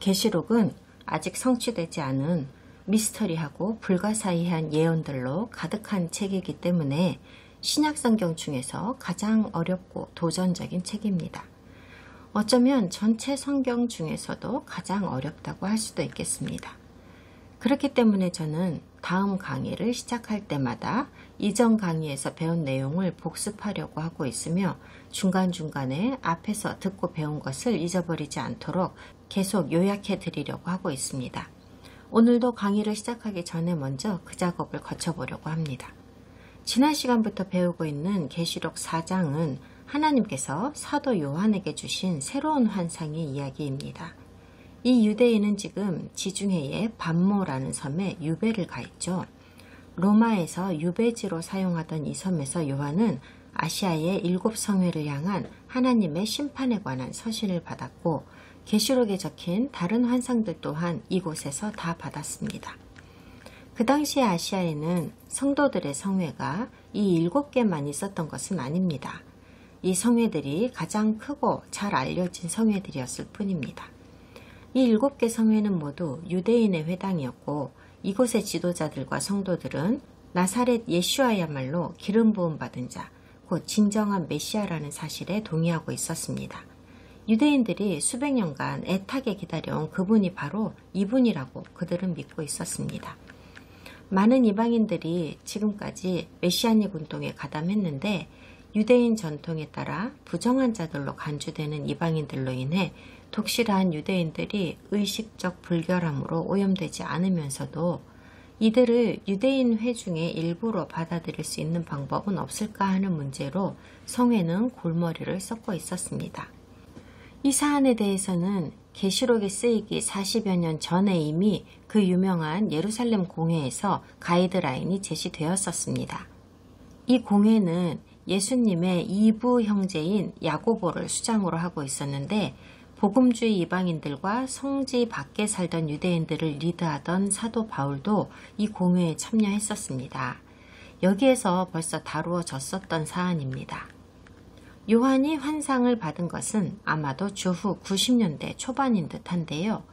계시록은 아직 성취되지 않은 미스터리하고 불가사의한 예언들로 가득한 책이기 때문에 신약 성경 중에서 가장 어렵고 도전적인 책입니다. 어쩌면 전체 성경 중에서도 가장 어렵다고 할 수도 있겠습니다. 그렇기 때문에 저는 다음 강의를 시작할 때마다 이전 강의에서 배운 내용을 복습하려고 하고 있으며 중간중간에 앞에서 듣고 배운 것을 잊어버리지 않도록 계속 요약해 드리려고 하고 있습니다. 오늘도 강의를 시작하기 전에 먼저 그 작업을 거쳐보려고 합니다. 지난 시간부터 배우고 있는 계시록 4장은 하나님께서 사도 요한에게 주신 새로운 환상의 이야기입니다. 이 유대인은 지금 지중해의 반모라는 섬에 유배를 가 있죠. 로마에서 유배지로 사용하던 이 섬에서 요한은 아시아의 7성회를 향한 하나님의 심판에 관한 서신을 받았고 계시록에 적힌 다른 환상들 또한 이곳에서 다 받았습니다. 그 당시 아시아에는 성도들의 성회가 이 7개만 있었던 것은 아닙니다. 이 성회들이 가장 크고 잘 알려진 성회들이었을 뿐입니다. 이 7개 성회는 모두 유대인의 회당이었고 이곳의 지도자들과 성도들은 나사렛 예슈아야말로 기름 부음 받은 자, 곧 진정한 메시아라는 사실에 동의하고 있었습니다. 유대인들이 수백 년간 애타게 기다려온 그분이 바로 이분이라고 그들은 믿고 있었습니다. 많은 이방인들이 지금까지 메시아닉 운동에 가담했는데 유대인 전통에 따라 부정한 자들로 간주되는 이방인들로 인해 독실한 유대인들이 의식적 불결함으로 오염되지 않으면서도 이들을 유대인 회중의 일부로 받아들일 수 있는 방법은 없을까 하는 문제로 성회는 골머리를 썩고 있었습니다. 이 사안에 대해서는 계시록에 쓰이기 40여 년 전에 이미 그 유명한 예루살렘 공회에서 가이드라인이 제시되었었습니다. 이 공회는 예수님의 이부 형제인 야고보를 수장으로 하고 있었는데 복음주의 이방인들과 성지 밖에 살던 유대인들을 리드하던 사도 바울도 이 공회에 참여했었습니다. 여기에서 벌써 다루어졌었던 사안입니다. 요한이 환상을 받은 것은 아마도 주후 90년대 초반인 듯한데요.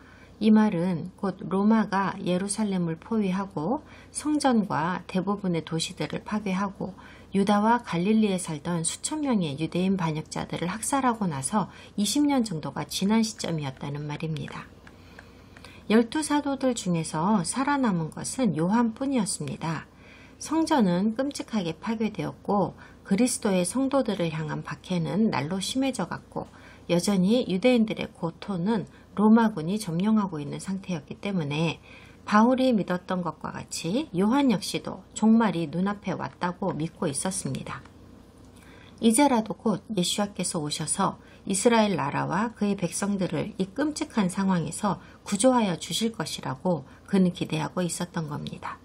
이 말은 곧 로마가 예루살렘을 포위하고 성전과 대부분의 도시들을 파괴하고 유다와 갈릴리에 살던 수천 명의 유대인 반역자들을 학살하고 나서 20년 정도가 지난 시점이었다는 말입니다. 12사도들 중에서 살아남은 것은 요한뿐이었습니다. 성전은 끔찍하게 파괴되었고 그리스도의 성도들을 향한 박해는 날로 심해져 갔고 여전히 유대인들의 고토는 로마군이 점령하고 있는 상태였기 때문에 바울이 믿었던 것과 같이 요한 역시도 종말이 눈앞에 왔다고 믿고 있었습니다. 이제라도 곧 예수와께서 오셔서 이스라엘 나라와 그의 백성들을 이 끔찍한 상황에서 구조하여 주실 것이라고 그는 기대하고 있었던 겁니다.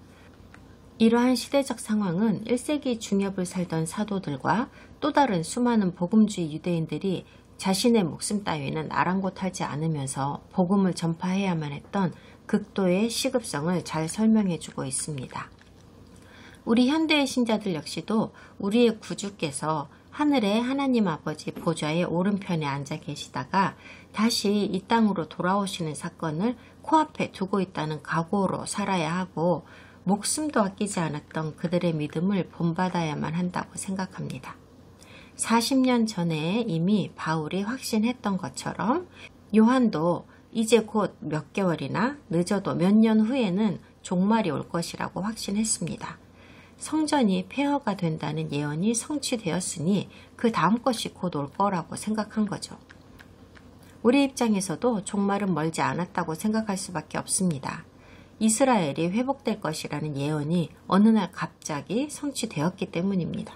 이러한 시대적 상황은 1세기 중엽을 살던 사도들과 또 다른 수많은 복음주의 유대인들이 자신의 목숨 따위는 아랑곳하지 않으면서 복음을 전파해야만 했던 극도의 시급성을 잘 설명해주고 있습니다. 우리 현대의 신자들 역시도 우리의 구주께서 하늘의 하나님 아버지 보좌의 오른편에 앉아 계시다가 다시 이 땅으로 돌아오시는 사건을 코앞에 두고 있다는 각오로 살아야 하고 목숨도 아끼지 않았던 그들의 믿음을 본받아야만 한다고 생각합니다. 40년 전에 이미 바울이 확신했던 것처럼 요한도 이제 곧 몇 개월이나 늦어도 몇 년 후에는 종말이 올 것이라고 확신했습니다. 성전이 폐허가 된다는 예언이 성취되었으니 그 다음 것이 곧 올 거라고 생각한 거죠. 우리 입장에서도 종말은 멀지 않았다고 생각할 수밖에 없습니다. 이스라엘이 회복될 것이라는 예언이 어느 날 갑자기 성취되었기 때문입니다.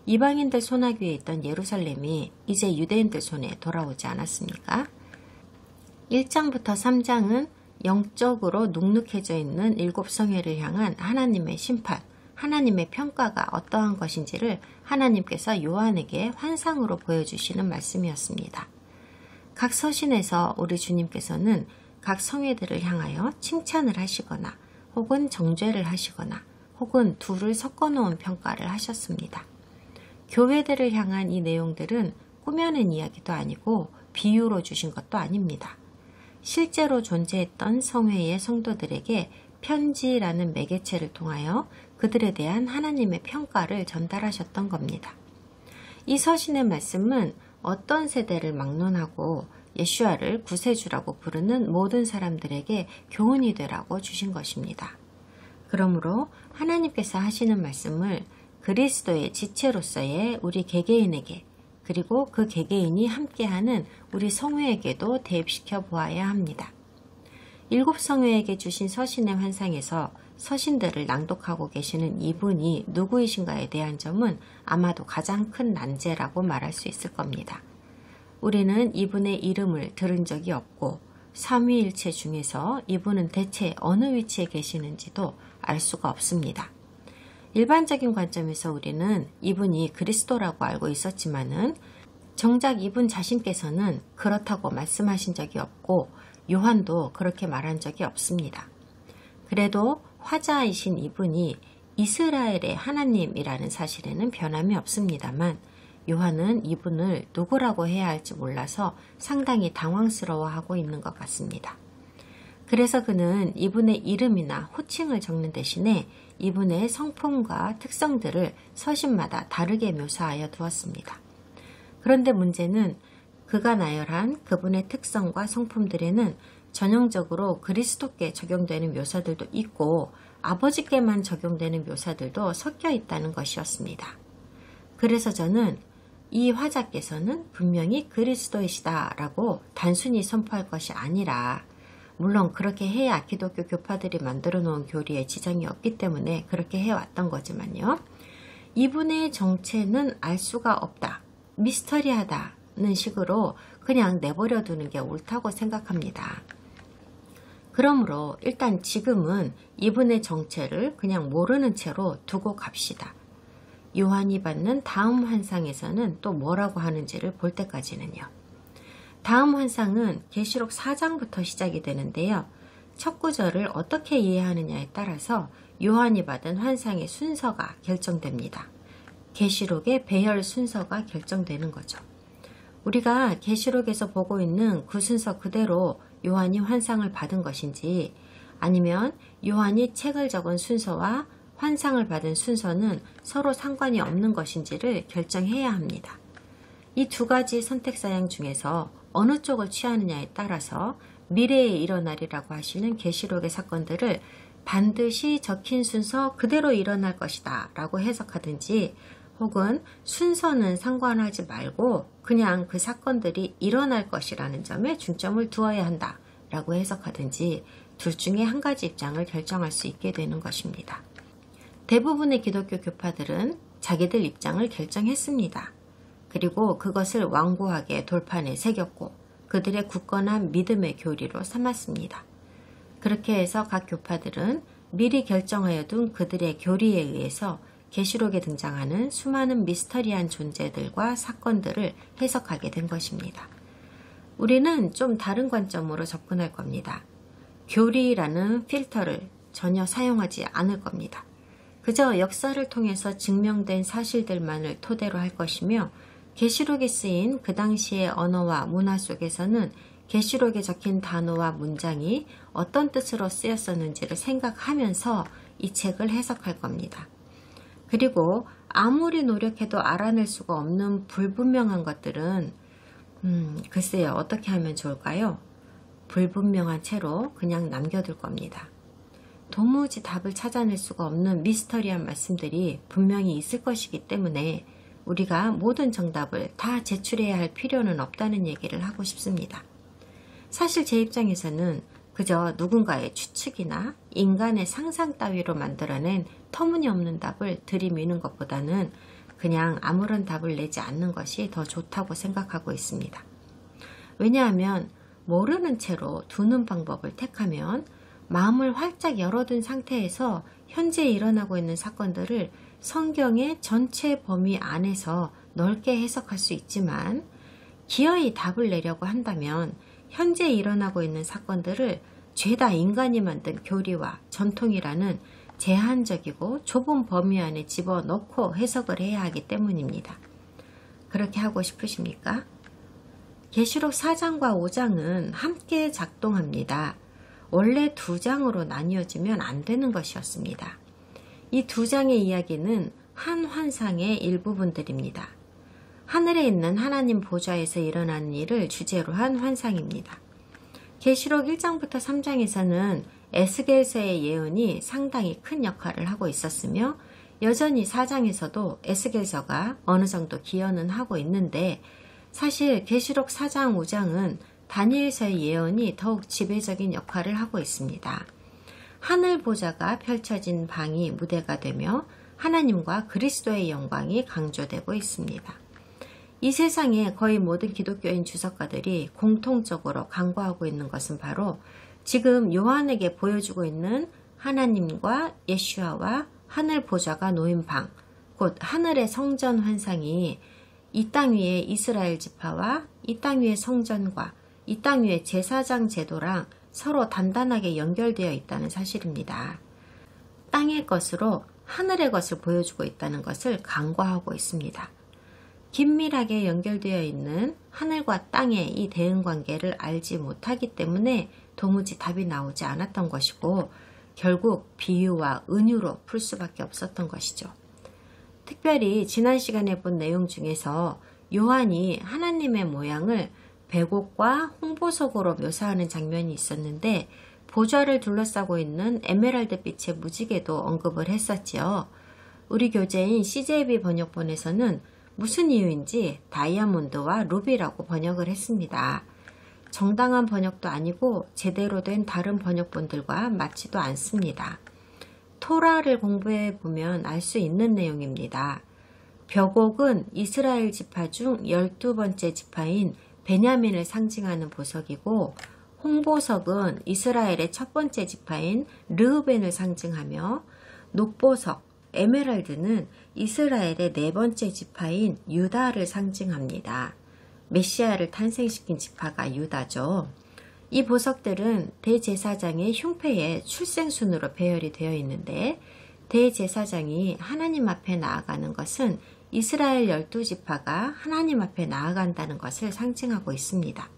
이방인들 손아귀에 있던 예루살렘이 이제 유대인들 손에 돌아오지 않았습니까? 1장부터 3장은 영적으로 눅눅해져 있는 7성회를 향한 하나님의 심판, 하나님의 평가가 어떠한 것인지를 하나님께서 요한에게 환상으로 보여주시는 말씀이었습니다. 각 서신에서 우리 주님께서는 각 성회들을 향하여 칭찬을 하시거나 혹은 정죄를 하시거나 혹은 둘을 섞어놓은 평가를 하셨습니다. 교회들을 향한 이 내용들은 꾸며낸 이야기도 아니고 비유로 주신 것도 아닙니다. 실제로 존재했던 성회의 성도들에게 편지라는 매개체를 통하여 그들에 대한 하나님의 평가를 전달하셨던 겁니다. 이 서신의 말씀은 어떤 세대를 막론하고 예수아를 구세주라고 부르는 모든 사람들에게 교훈이 되라고 주신 것입니다. 그러므로 하나님께서 하시는 말씀을 그리스도의 지체로서의 우리 개개인에게 그리고 그 개개인이 함께하는 우리 성회에게도 대입시켜 보아야 합니다. 7 성회에게 주신 서신의 환상에서 서신들을 낭독하고 계시는 이분이 누구이신가에 대한 점은 아마도 가장 큰 난제라고 말할 수 있을 겁니다. 우리는 이분의 이름을 들은 적이 없고 삼위일체 중에서 이분은 대체 어느 위치에 계시는지도 알 수가 없습니다. 일반적인 관점에서 우리는 이분이 그리스도라고 알고 있었지만은 정작 이분 자신께서는 그렇다고 말씀하신 적이 없고 요한도 그렇게 말한 적이 없습니다. 그래도 화자이신 이분이 이스라엘의 하나님이라는 사실에는 변함이 없습니다만 요한은 이분을 누구라고 해야 할지 몰라서 상당히 당황스러워하고 있는 것 같습니다. 그래서 그는 이분의 이름이나 호칭을 적는 대신에 이분의 성품과 특성들을 서신마다 다르게 묘사하여 두었습니다. 그런데 문제는 그가 나열한 그분의 특성과 성품들에는 전형적으로 그리스도께 적용되는 묘사들도 있고 아버지께만 적용되는 묘사들도 섞여 있다는 것이었습니다. 그래서 저는 이 화자께서는 분명히 그리스도이시다라고 단순히 선포할 것이 아니라 물론 그렇게 해야 기독교 교파들이 만들어 놓은 교리에 지장이 없기 때문에 그렇게 해왔던 거지만요. 이분의 정체는 알 수가 없다. 미스터리하다는 식으로 그냥 내버려 두는 게 옳다고 생각합니다. 그러므로 일단 지금은 이분의 정체를 그냥 모르는 채로 두고 갑시다. 요한이 받는 다음 환상에서는 또 뭐라고 하는지를 볼 때까지는요. 다음 환상은 계시록 4장부터 시작이 되는데요. 첫 구절을 어떻게 이해하느냐에 따라서 요한이 받은 환상의 순서가 결정됩니다. 계시록의 배열 순서가 결정되는 거죠. 우리가 계시록에서 보고 있는 그 순서 그대로 요한이 환상을 받은 것인지 아니면 요한이 책을 적은 순서와 환상을 받은 순서는 서로 상관이 없는 것인지를 결정해야 합니다. 이 두 가지 선택사양 중에서 어느 쪽을 취하느냐에 따라서 미래에 일어나리라고 하시는 계시록의 사건들을 반드시 적힌 순서 그대로 일어날 것이다 라고 해석하든지 혹은 순서는 상관하지 말고 그냥 그 사건들이 일어날 것이라는 점에 중점을 두어야 한다 라고 해석하든지 둘 중에 한 가지 입장을 결정할 수 있게 되는 것입니다. 대부분의 기독교 교파들은 자기들 입장을 결정했습니다. 그리고 그것을 완고하게 돌판에 새겼고 그들의 굳건한 믿음의 교리로 삼았습니다. 그렇게 해서 각 교파들은 미리 결정하여 둔 그들의 교리에 의해서 계시록에 등장하는 수많은 미스터리한 존재들과 사건들을 해석하게 된 것입니다. 우리는 좀 다른 관점으로 접근할 겁니다. 교리라는 필터를 전혀 사용하지 않을 겁니다. 그저 역사를 통해서 증명된 사실들만을 토대로 할 것이며 계시록에 쓰인 그 당시의 언어와 문화 속에서는 계시록에 적힌 단어와 문장이 어떤 뜻으로 쓰였었는지를 생각하면서 이 책을 해석할 겁니다. 그리고 아무리 노력해도 알아낼 수가 없는 불분명한 것들은 글쎄요, 어떻게 하면 좋을까요? 불분명한 채로 그냥 남겨둘 겁니다. 도무지 답을 찾아낼 수가 없는 미스터리한 말씀들이 분명히 있을 것이기 때문에 우리가 모든 정답을 다 제출해야 할 필요는 없다는 얘기를 하고 싶습니다. 사실 제 입장에서는 그저 누군가의 추측이나 인간의 상상 따위로 만들어낸 터무니없는 답을 들이미는 것보다는 그냥 아무런 답을 내지 않는 것이 더 좋다고 생각하고 있습니다. 왜냐하면 모르는 채로 두는 방법을 택하면 마음을 활짝 열어둔 상태에서 현재 일어나고 있는 사건들을 성경의 전체 범위 안에서 넓게 해석할 수 있지만 기어이 답을 내려고 한다면 현재 일어나고 있는 사건들을 죄다 인간이 만든 교리와 전통이라는 제한적이고 좁은 범위 안에 집어넣고 해석을 해야 하기 때문입니다. 그렇게 하고 싶으십니까? 계시록 4장과 5장은 함께 작동합니다. 원래 2장으로 나뉘어지면 안 되는 것이었습니다. 이 2장의 이야기는 한 환상의 일부분들입니다. 하늘에 있는 하나님 보좌에서 일어나는 일을 주제로 한 환상입니다. 계시록 1장부터 3장에서는 에스겔서의 예언이 상당히 큰 역할을 하고 있었으며 여전히 4장에서도 에스겔서가 어느 정도 기여는 하고 있는데 사실 계시록 4장, 5장은 다니엘서의 예언이 더욱 지배적인 역할을 하고 있습니다. 하늘 보좌가 펼쳐진 방이 무대가 되며 하나님과 그리스도의 영광이 강조되고 있습니다. 이 세상의 거의 모든 기독교인 주석가들이 공통적으로 강구하고 있는 것은 바로 지금 요한에게 보여주고 있는 하나님과 예수아와 하늘 보좌가 놓인 방, 곧 하늘의 성전 환상이 이 땅 위의 이스라엘 지파와 이 땅 위의 성전과 이 땅 위의 제사장 제도랑 서로 단단하게 연결되어 있다는 사실입니다. 땅의 것으로 하늘의 것을 보여주고 있다는 것을 간과하고 있습니다. 긴밀하게 연결되어 있는 하늘과 땅의 이 대응관계를 알지 못하기 때문에 도무지 답이 나오지 않았던 것이고 결국 비유와 은유로 풀 수밖에 없었던 것이죠. 특별히 지난 시간에 본 내용 중에서 요한이 하나님의 모양을 백옥과 홍보석으로 묘사하는 장면이 있었는데 보좌를 둘러싸고 있는 에메랄드 빛의 무지개도 언급을 했었지요. 우리 교재인 CJB 번역본에서는 무슨 이유인지 다이아몬드와 루비라고 번역을 했습니다. 정당한 번역도 아니고 제대로 된 다른 번역본들과 맞지도 않습니다. 토라를 공부해 보면 알 수 있는 내용입니다. 벽옥은 이스라엘 지파 중 12번째 지파인 베냐민을 상징하는 보석이고 홍보석은 이스라엘의 첫 번째 지파인 르우벤을 상징하며 녹보석, 에메랄드는 이스라엘의 네 번째 지파인 유다를 상징합니다. 메시아를 탄생시킨 지파가 유다죠. 이 보석들은 대제사장의 흉패의 출생순으로 배열이 되어 있는데 대제사장이 하나님 앞에 나아가는 것은 이스라엘 12지파가 하나님 앞에 나아간다는 것을 상징하고 있습니다.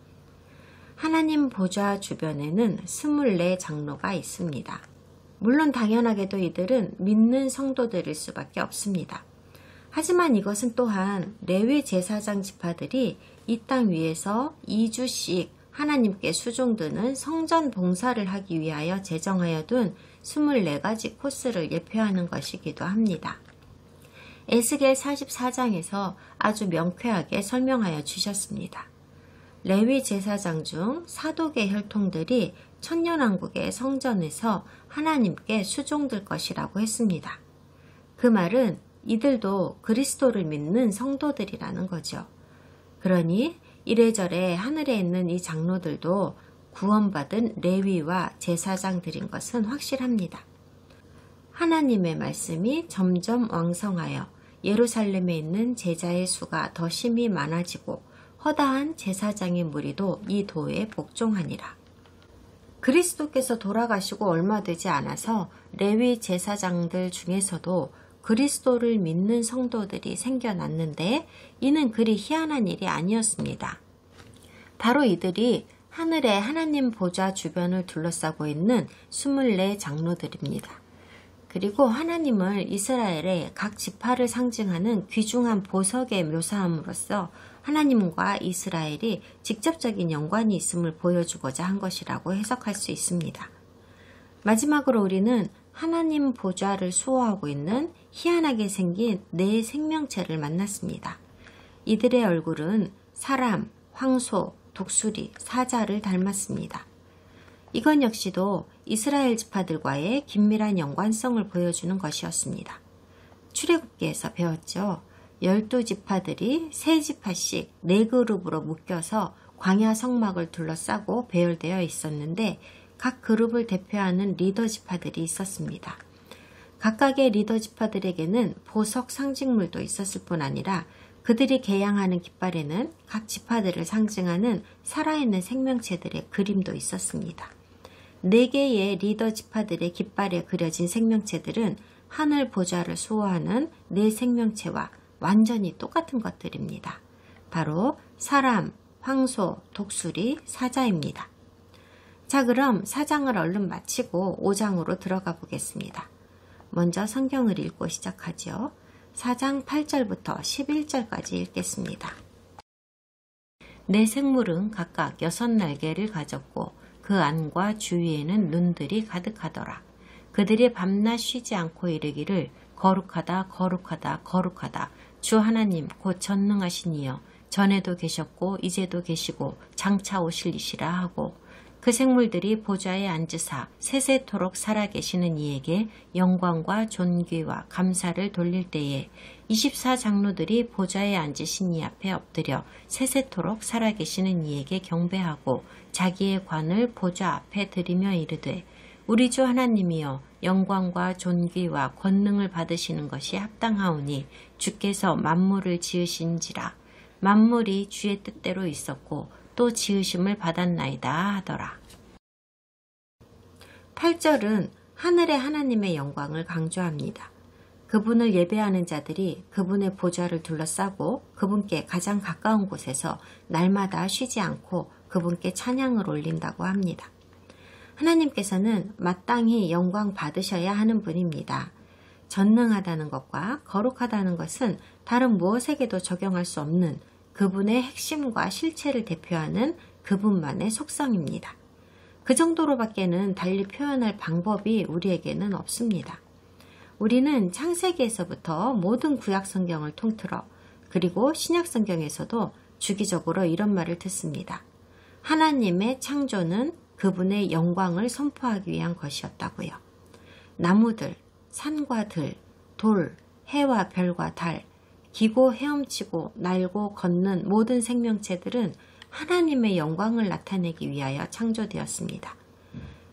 하나님 보좌 주변에는 24장로가 있습니다. 물론 당연하게도 이들은 믿는 성도들일 수밖에 없습니다. 하지만 이것은 또한 레위 제사장 지파들이 이 땅 위에서 2주씩 하나님께 수종드는 성전 봉사를 하기 위하여 제정하여 둔 24가지 코스를 예표하는 것이기도 합니다. 에스겔 44장에서 아주 명쾌하게 설명하여 주셨습니다. 레위 제사장 중 사독의 혈통들이 천년왕국의 성전에서 하나님께 수종들 것이라고 했습니다. 그 말은 이들도 그리스도를 믿는 성도들이라는 거죠. 그러니 이래저래 하늘에 있는 이 장로들도 구원받은 레위와 제사장들인 것은 확실합니다. 하나님의 말씀이 점점 왕성하여 예루살렘에 있는 제자의 수가 더 심히 많아지고 허다한 제사장의 무리도 이 도에 복종하니라. 그리스도께서 돌아가시고 얼마 되지 않아서 레위 제사장들 중에서도 그리스도를 믿는 성도들이 생겨났는데 이는 그리 희한한 일이 아니었습니다. 바로 이들이 하늘의 하나님 보좌 주변을 둘러싸고 있는 24장로들입니다. 그리고 하나님을 이스라엘의 각 지파를 상징하는 귀중한 보석에 묘사함으로써 하나님과 이스라엘이 직접적인 연관이 있음을 보여주고자 한 것이라고 해석할 수 있습니다. 마지막으로 우리는 하나님 보좌를 수호하고 있는 희한하게 생긴 네 생명체를 만났습니다. 이들의 얼굴은 사람, 황소, 독수리, 사자를 닮았습니다. 이건 역시도 이스라엘 지파들과의 긴밀한 연관성을 보여주는 것이었습니다. 출애굽기에서 배웠죠. 12지파들이 3지파씩 4그룹으로 묶여서 광야 성막을 둘러싸고 배열되어 있었는데 각 그룹을 대표하는 리더 지파들이 있었습니다. 각각의 리더 지파들에게는 보석 상징물도 있었을 뿐 아니라 그들이 개양하는 깃발에는 각 지파들을 상징하는 살아있는 생명체들의 그림도 있었습니다. 4개의 리더 지파들의 깃발에 그려진 생명체들은 하늘 보좌를 수호하는 4생명체와 완전히 똑같은 것들입니다. 바로 사람, 황소, 독수리, 사자입니다. 자, 그럼 4장을 얼른 마치고 5장으로 들어가 보겠습니다. 먼저 성경을 읽고 시작하죠. 4장 8절부터 11절까지 읽겠습니다. 네 생물은 각각 6날개를 가졌고 그 안과 주위에는 눈들이 가득하더라. 그들이 밤낮 쉬지 않고 이르기를 거룩하다 거룩하다 거룩하다 주 하나님 곧 전능하신 이여 전에도 계셨고 이제도 계시고 장차 오실 이시라 하고 그 생물들이 보좌에 앉으사 세세토록 살아계시는 이에게 영광과 존귀와 감사를 돌릴 때에 24장로들이 보좌에 앉으신 이 앞에 엎드려 세세토록 살아계시는 이에게 경배하고 자기의 관을 보좌 앞에 드리며 이르되 우리 주 하나님이여 영광과 존귀와 권능을 받으시는 것이 합당하오니 주께서 만물을 지으신지라 만물이 주의 뜻대로 있었고 또 지으심을 받았나이다 하더라. 8절은 하늘의 하나님의 영광을 강조합니다. 그분을 예배하는 자들이 그분의 보좌를 둘러싸고 그분께 가장 가까운 곳에서 날마다 쉬지 않고 그분께 찬양을 올린다고 합니다. 하나님께서는 마땅히 영광 받으셔야 하는 분입니다. 전능하다는 것과 거룩하다는 것은 다른 무엇에게도 적용할 수 없는 그분의 핵심과 실체를 대표하는 그분만의 속성입니다. 그 정도로밖에는 달리 표현할 방법이 우리에게는 없습니다. 우리는 창세기에서부터 모든 구약 성경을 통틀어 그리고 신약 성경에서도 주기적으로 이런 말을 듣습니다. 하나님의 창조는 그분의 영광을 선포하기 위한 것이었다고요. 나무들, 산과 들, 돌, 해와 별과 달, 기고 헤엄치고 날고 걷는 모든 생명체들은 하나님의 영광을 나타내기 위하여 창조되었습니다.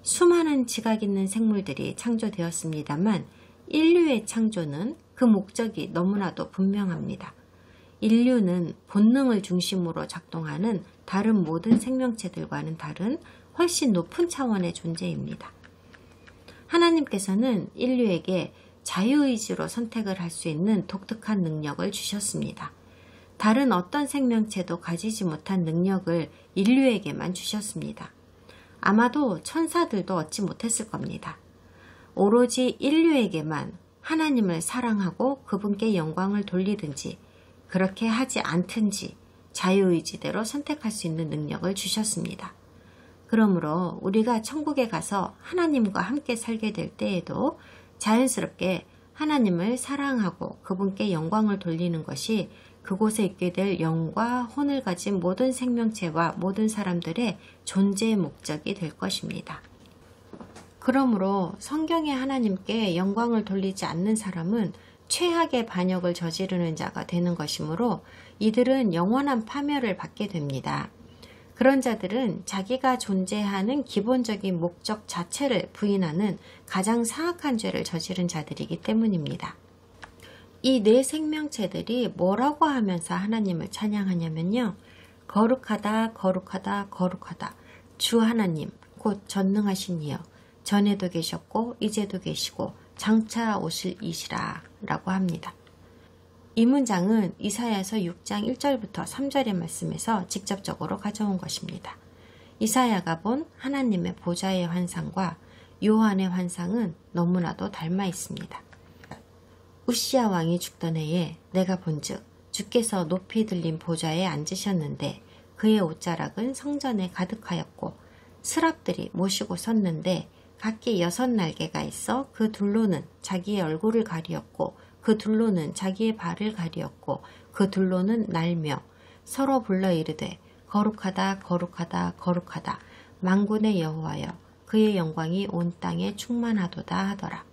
수많은 지각 있는 생물들이 창조되었습니다만 인류의 창조는 그 목적이 너무나도 분명합니다. 인류는 본능을 중심으로 작동하는 다른 모든 생명체들과는 다른 훨씬 높은 차원의 존재입니다. 하나님께서는 인류에게 자유의지로 선택을 할 수 있는 독특한 능력을 주셨습니다. 다른 어떤 생명체도 가지지 못한 능력을 인류에게만 주셨습니다. 아마도 천사들도 얻지 못했을 겁니다. 오로지 인류에게만 하나님을 사랑하고 그분께 영광을 돌리든지 그렇게 하지 않든지 자유의지대로 선택할 수 있는 능력을 주셨습니다. 그러므로 우리가 천국에 가서 하나님과 함께 살게 될 때에도 자연스럽게 하나님을 사랑하고 그분께 영광을 돌리는 것이 그곳에 있게 될 영과 혼을 가진 모든 생명체와 모든 사람들의 존재의 목적이 될 것입니다. 그러므로 성경의 하나님께 영광을 돌리지 않는 사람은 최악의 반역을 저지르는 자가 되는 것이므로 이들은 영원한 파멸을 받게 됩니다. 그런 자들은 자기가 존재하는 기본적인 목적 자체를 부인하는 가장 사악한 죄를 저지른 자들이기 때문입니다. 이 네 생명체들이 뭐라고 하면서 하나님을 찬양하냐면요. 거룩하다 거룩하다 거룩하다 주 하나님 곧 전능하신 이여 전에도 계셨고 이제도 계시고 장차 오실 이시라 라고 합니다. 이 문장은 이사야서 6장 1절부터 3절의 말씀에서 직접적으로 가져온 것입니다. 이사야가 본 하나님의 보좌의 환상과 요한의 환상은 너무나도 닮아 있습니다. 우시야 왕이 죽던 해에 내가 본즉 주께서 높이 들린 보좌에 앉으셨는데 그의 옷자락은 성전에 가득하였고 스랍들이 모시고 섰는데 각기 6날개가 있어 그 둘로는 자기의 얼굴을 가리었고 그 둘로는 자기의 발을 가리었고 그 둘로는 날며 서로 불러 이르되 거룩하다 거룩하다 거룩하다 만군의 여호와여 그의 영광이 온 땅에 충만하도다 하더라.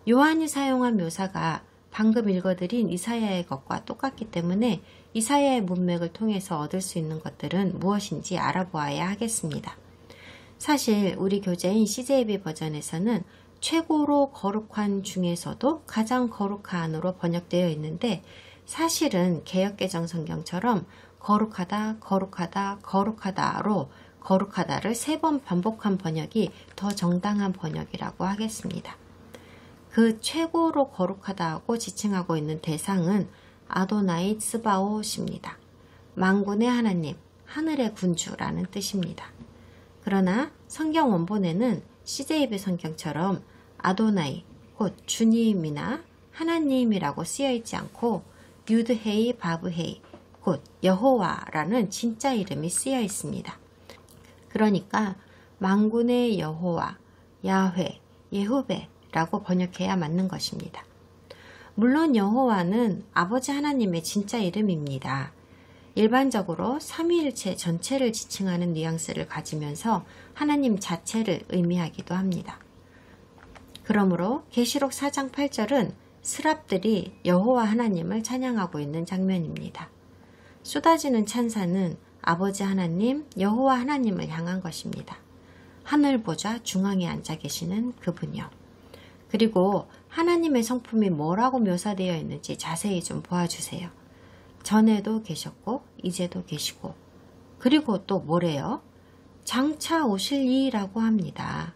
요한이 사용한 묘사가 방금 읽어드린 이사야의 것과 똑같기 때문에 이사야의 문맥을 통해서 얻을 수 있는 것들은 무엇인지 알아보아야 하겠습니다. 사실 우리 교재인 CJB 버전에서는 최고로 거룩한 중에서도 가장 거룩한으로 번역되어 있는데 사실은 개역개정 성경처럼 거룩하다 거룩하다 거룩하다로 거룩하다를 3번 반복한 번역이 더 정당한 번역이라고 하겠습니다. 그 최고로 거룩하다고 지칭하고 있는 대상은 아도나이 츠바옷입니다. 만군의 하나님, 하늘의 군주라는 뜻입니다. 그러나 성경 원본에는 CJB 성경처럼 아도나이, 곧 주님이나 하나님이라고 쓰여 있지 않고 유드헤이 바브헤이, 곧 여호와라는 진짜 이름이 쓰여 있습니다. 그러니까 만군의 여호와, 야훼, 예후베라고 번역해야 맞는 것입니다. 물론 여호와는 아버지 하나님의 진짜 이름입니다. 일반적으로 삼위일체 전체를 지칭하는 뉘앙스를 가지면서 하나님 자체를 의미하기도 합니다. 그러므로 계시록 4장 8절은 스랍들이 여호와 하나님을 찬양하고 있는 장면입니다. 쏟아지는 찬사는 아버지 하나님, 여호와 하나님을 향한 것입니다. 하늘 보좌 중앙에 앉아 계시는 그분이요. 그리고 하나님의 성품이 뭐라고 묘사되어 있는지 자세히 좀 보아주세요. 전에도 계셨고 이제도 계시고 그리고 또 뭐래요? 장차 오실 이라고 합니다.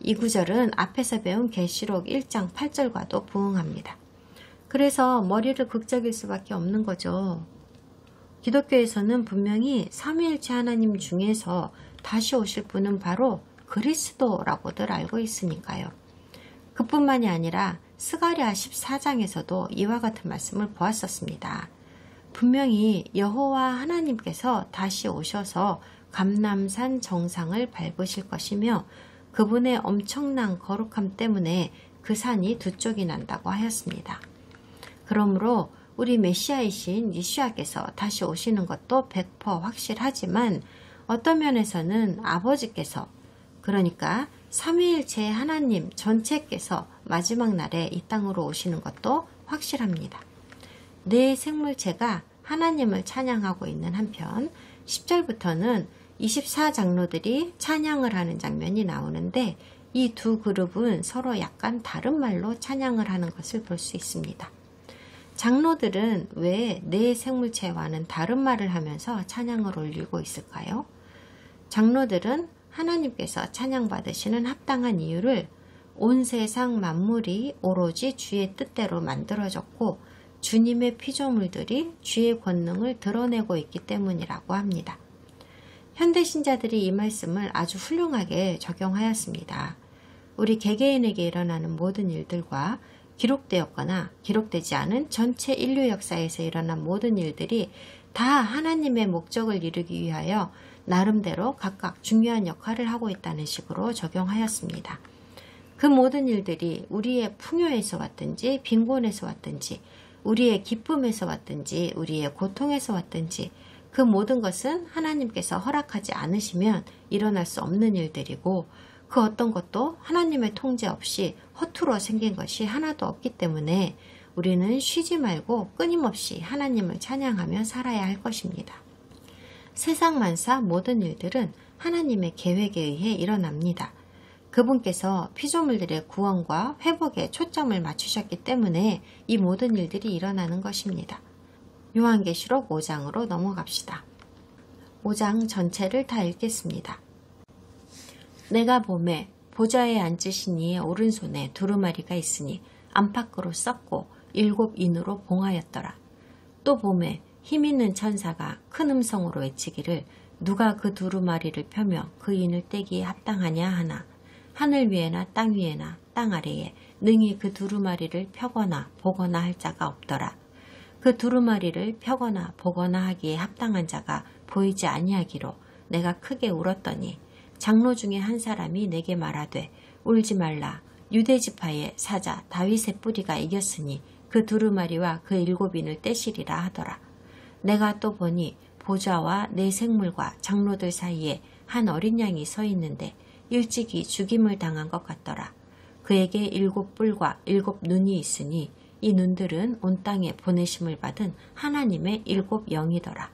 이 구절은 앞에서 배운 계시록 1장 8절과도 부응합니다. 그래서 머리를 극적일 수밖에 없는 거죠. 기독교에서는 분명히 삼위일체 하나님 중에서 다시 오실 분은 바로 그리스도라고들 알고 있으니까요. 그뿐만이 아니라 스가랴 14장에서도 이와 같은 말씀을 보았었습니다. 분명히 여호와 하나님께서 다시 오셔서 감람산 정상을 밟으실 것이며 그분의 엄청난 거룩함 때문에 그 산이 두 쪽이 난다고 하였습니다. 그러므로 우리 메시아이신 예수야께서 다시 오시는 것도 100% 확실하지만 어떤 면에서는 아버지께서, 그러니까 삼위일체의 하나님 전체께서 마지막 날에 이 땅으로 오시는 것도 확실합니다. 네 생물체가 하나님을 찬양하고 있는 한편 10절부터는 24장로들이 찬양을 하는 장면이 나오는데 이 두 그룹은 서로 약간 다른 말로 찬양을 하는 것을 볼 수 있습니다. 장로들은 왜 네 생물체와는 다른 말을 하면서 찬양을 올리고 있을까요? 장로들은 하나님께서 찬양받으시는 합당한 이유를 온 세상 만물이 오로지 주의 뜻대로 만들어졌고 주님의 피조물들이 주의 권능을 드러내고 있기 때문이라고 합니다. 현대 신자들이 이 말씀을 아주 훌륭하게 적용하였습니다. 우리 개개인에게 일어나는 모든 일들과 기록되었거나 기록되지 않은 전체 인류 역사에서 일어난 모든 일들이 다 하나님의 목적을 이루기 위하여 나름대로 각각 중요한 역할을 하고 있다는 식으로 적용하였습니다. 그 모든 일들이 우리의 풍요에서 왔든지 빈곤에서 왔든지 우리의 기쁨에서 왔든지 우리의 고통에서 왔든지 그 모든 것은 하나님께서 허락하지 않으시면 일어날 수 없는 일들이고 그 어떤 것도 하나님의 통제 없이 허투루 생긴 것이 하나도 없기 때문에 우리는 쉬지 말고 끊임없이 하나님을 찬양하며 살아야 할 것입니다. 세상 만사 모든 일들은 하나님의 계획에 의해 일어납니다. 그분께서 피조물들의 구원과 회복에 초점을 맞추셨기 때문에 이 모든 일들이 일어나는 것입니다. 요한계시록 5장으로 넘어갑시다. 5장 전체를 다 읽겠습니다. 내가 보매 보좌에 앉으신 이의 오른손에 두루마리가 있으니 안팎으로 썩고 7 인으로 봉하였더라. 또 보매 힘있는 천사가 큰 음성으로 외치기를 누가 그 두루마리를 펴며 그 인을 떼기에 합당하냐 하나 하늘 위에나 땅 위에나 땅 아래에 능히 그 두루마리를 펴거나 보거나 할 자가 없더라. 그 두루마리를 펴거나 보거나 하기에 합당한 자가 보이지 아니하기로 내가 크게 울었더니 장로 중에 한 사람이 내게 말하되 울지 말라. 유대지파의 사자 다윗의 뿌리가 이겼으니 그 두루마리와 그 7인을 떼시리라 하더라. 내가 또 보니 보좌와 네 생물과 장로들 사이에 한 어린 양이 서 있는데 일찍이 죽임을 당한 것 같더라. 그에게 7뿔과 7눈이 있으니 이 눈들은 온 땅에 보내심을 받은 하나님의 7 영이더라.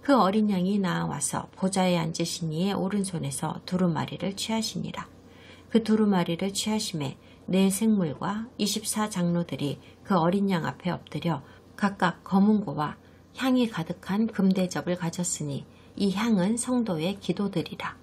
그 어린 양이 나와서 보좌에 앉으신 이의 오른손에서 두루마리를 취하시니라. 그 두루마리를 취하심에 네 생물과 24장로들이 그 어린 양 앞에 엎드려 각각 검은고와 향이 가득한 금대접을 가졌으니 이 향은 성도의 기도들이라.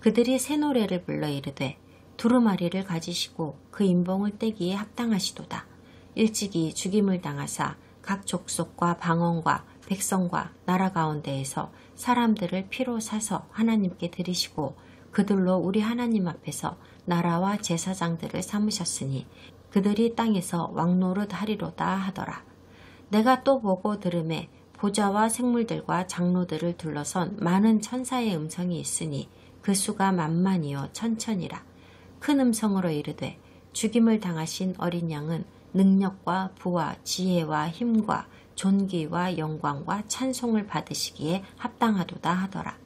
그들이 새 노래를 불러 이르되 두루마리를 가지시고 그 인봉을 떼기에 합당하시도다. 일찍이 죽임을 당하사 각 족속과 방언과 백성과 나라 가운데에서 사람들을 피로 사서 하나님께 드리시고 그들로 우리 하나님 앞에서 나라와 제사장들을 삼으셨으니 그들이 땅에서 왕노릇 하리로다 하더라. 내가 또 보고 들음에 보좌와 생물들과 장로들을 둘러선 많은 천사의 음성이 있으니 그 수가 만만이요 천천이라. 큰 음성으로 이르되 죽임을 당하신 어린 양은 능력과 부와 지혜와 힘과 존귀와 영광과 찬송을 받으시기에 합당하도다 하더라.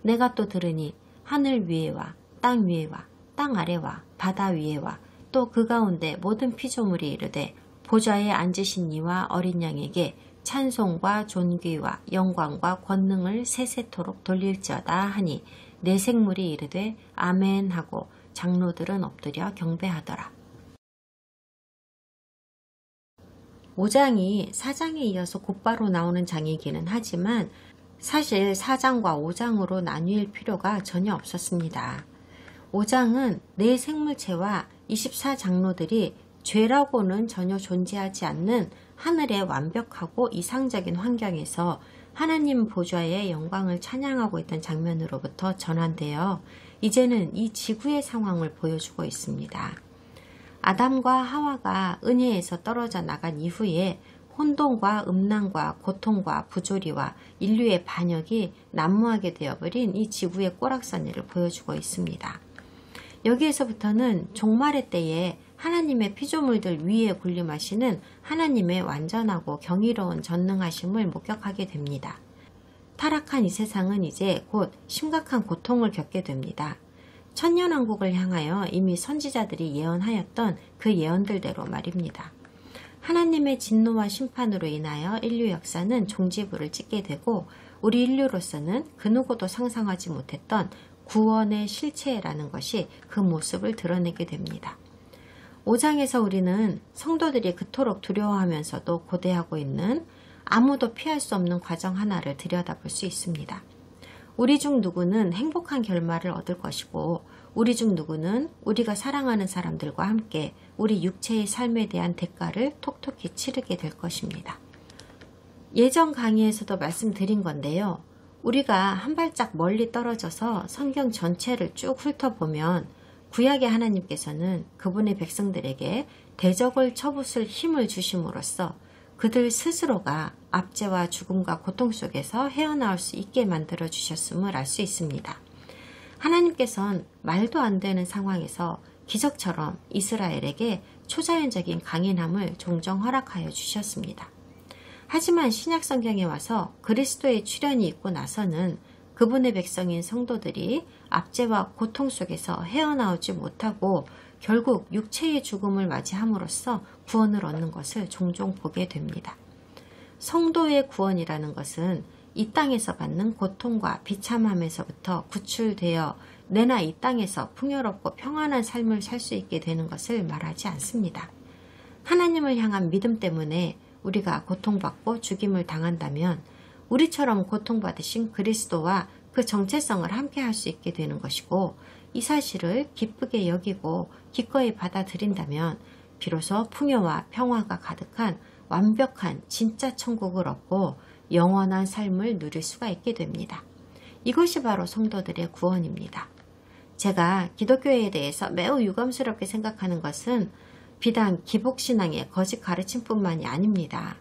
내가 또 들으니 하늘 위에와 땅 위에와 땅 아래와 바다 위에와 또 그 가운데 모든 피조물이 이르되 보좌에 앉으신 이와 어린 양에게 찬송과 존귀와 영광과 권능을 세세토록 돌릴지어다 하니 네 생물이 이르되 아멘 하고 장로들은 엎드려 경배하더라. 5장이 4장에 이어서 곧바로 나오는 장이기는 하지만 사실 4장과 5장으로 나뉠 필요가 전혀 없었습니다. 5장은 네 생물체와 24장로들이 죄라고는 전혀 존재하지 않는 하늘의 완벽하고 이상적인 환경에서 하나님 보좌의 영광을 찬양하고 있던 장면으로부터 전환되어 이제는 이 지구의 상황을 보여주고 있습니다. 아담과 하와가 은혜에서 떨어져 나간 이후에 혼돈과 음란과 고통과 부조리와 인류의 반역이 난무하게 되어버린 이 지구의 꼬락서니를 보여주고 있습니다. 여기에서부터는 종말의 때에 하나님의 피조물들 위에 군림하시는 하나님의 완전하고 경이로운 전능하심을 목격하게 됩니다. 타락한 이 세상은 이제 곧 심각한 고통을 겪게 됩니다. 천년왕국을 향하여 이미 선지자들이 예언하였던 그 예언들대로 말입니다. 하나님의 진노와 심판으로 인하여 인류 역사는 종지부를 찍게 되고 우리 인류로서는 그 누구도 상상하지 못했던 구원의 실체라는 것이 그 모습을 드러내게 됩니다. 5장에서 우리는 성도들이 그토록 두려워하면서도 고대하고 있는 아무도 피할 수 없는 과정 하나를 들여다볼 수 있습니다. 우리 중 누구는 행복한 결말을 얻을 것이고 우리 중 누구는 우리가 사랑하는 사람들과 함께 우리 육체의 삶에 대한 대가를 톡톡히 치르게 될 것입니다. 예전 강의에서도 말씀드린 건데요. 우리가 한 발짝 멀리 떨어져서 성경 전체를 쭉 훑어보면 구약의 하나님께서는 그분의 백성들에게 대적을 쳐부술 힘을 주심으로써 그들 스스로가 압제와 죽음과 고통 속에서 헤어나올 수 있게 만들어 주셨음을 알 수 있습니다. 하나님께서는 말도 안 되는 상황에서 기적처럼 이스라엘에게 초자연적인 강인함을 종종 허락하여 주셨습니다. 하지만 신약 성경에 와서 그리스도의 출현이 있고 나서는 그분의 백성인 성도들이 압제와 고통 속에서 헤어나오지 못하고 결국 육체의 죽음을 맞이함으로써 구원을 얻는 것을 종종 보게 됩니다. 성도의 구원이라는 것은 이 땅에서 받는 고통과 비참함에서부터 구출되어 내나 이 땅에서 풍요롭고 평안한 삶을 살 수 있게 되는 것을 말하지 않습니다. 하나님을 향한 믿음 때문에 우리가 고통받고 죽임을 당한다면 우리처럼 고통받으신 그리스도와 그 정체성을 함께 할 수 있게 되는 것이고 이 사실을 기쁘게 여기고 기꺼이 받아들인다면 비로소 풍요와 평화가 가득한 완벽한 진짜 천국을 얻고 영원한 삶을 누릴 수가 있게 됩니다. 이것이 바로 성도들의 구원입니다. 제가 기독교에 대해서 매우 유감스럽게 생각하는 것은 비단 기복신앙의 거짓 가르침뿐만이 아닙니다.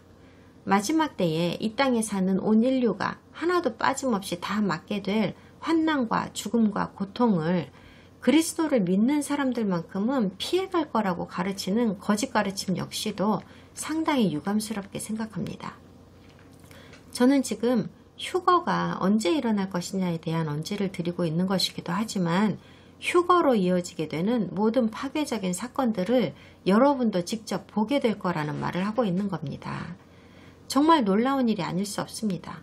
마지막 때에 이 땅에 사는 온 인류가 하나도 빠짐없이 다 맞게 될 환난과 죽음과 고통을 그리스도를 믿는 사람들만큼은 피해갈 거라고 가르치는 거짓 가르침 역시도 상당히 유감스럽게 생각합니다. 저는 지금 휴거가 언제 일어날 것이냐에 대한 언지를 드리고 있는 것이기도 하지만 휴거로 이어지게 되는 모든 파괴적인 사건들을 여러분도 직접 보게 될 거라는 말을 하고 있는 겁니다. 정말 놀라운 일이 아닐 수 없습니다.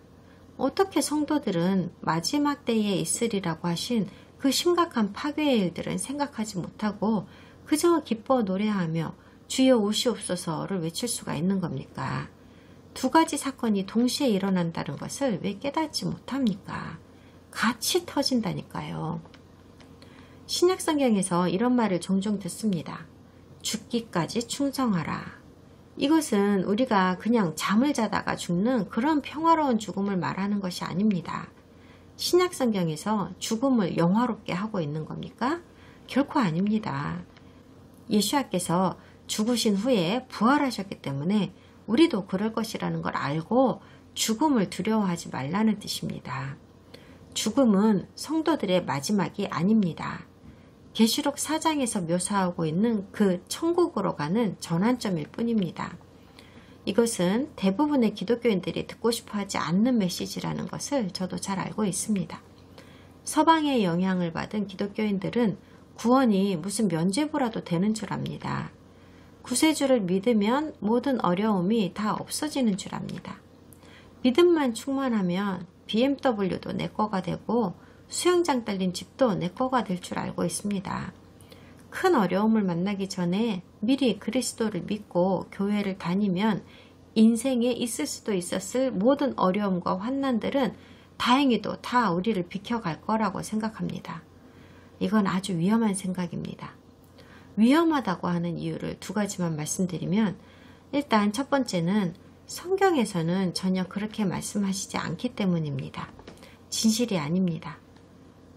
어떻게 성도들은 마지막 때에 있으리라고 하신 그 심각한 파괴의 일들은 생각하지 못하고 그저 기뻐 노래하며 주여 오시옵소서를 외칠 수가 있는 겁니까? 두 가지 사건이 동시에 일어난다는 것을 왜 깨닫지 못합니까? 같이 터진다니까요. 신약성경에서 이런 말을 종종 듣습니다. 죽기까지 충성하라. 이것은 우리가 그냥 잠을 자다가 죽는 그런 평화로운 죽음을 말하는 것이 아닙니다. 신약 성경에서 죽음을 영화롭게 하고 있는 겁니까? 결코 아닙니다. 예수님께서 죽으신 후에 부활하셨기 때문에 우리도 그럴 것이라는 걸 알고 죽음을 두려워하지 말라는 뜻입니다. 죽음은 성도들의 마지막이 아닙니다. 계시록 4장에서 묘사하고 있는 그 천국으로 가는 전환점일 뿐입니다. 이것은 대부분의 기독교인들이 듣고 싶어하지 않는 메시지라는 것을 저도 잘 알고 있습니다. 서방의 영향을 받은 기독교인들은 구원이 무슨 면죄부라도 되는 줄 압니다. 구세주를 믿으면 모든 어려움이 다 없어지는 줄 압니다. 믿음만 충만하면 BMW도 내 거가 되고 수영장 딸린 집도 내 거가 될 줄 알고 있습니다. 큰 어려움을 만나기 전에 미리 그리스도를 믿고 교회를 다니면 인생에 있을 수도 있었을 모든 어려움과 환난들은 다행히도 다 우리를 비켜갈 거라고 생각합니다. 이건 아주 위험한 생각입니다. 위험하다고 하는 이유를 두 가지만 말씀드리면, 일단 첫 번째는 성경에서는 전혀 그렇게 말씀하시지 않기 때문입니다. 진실이 아닙니다.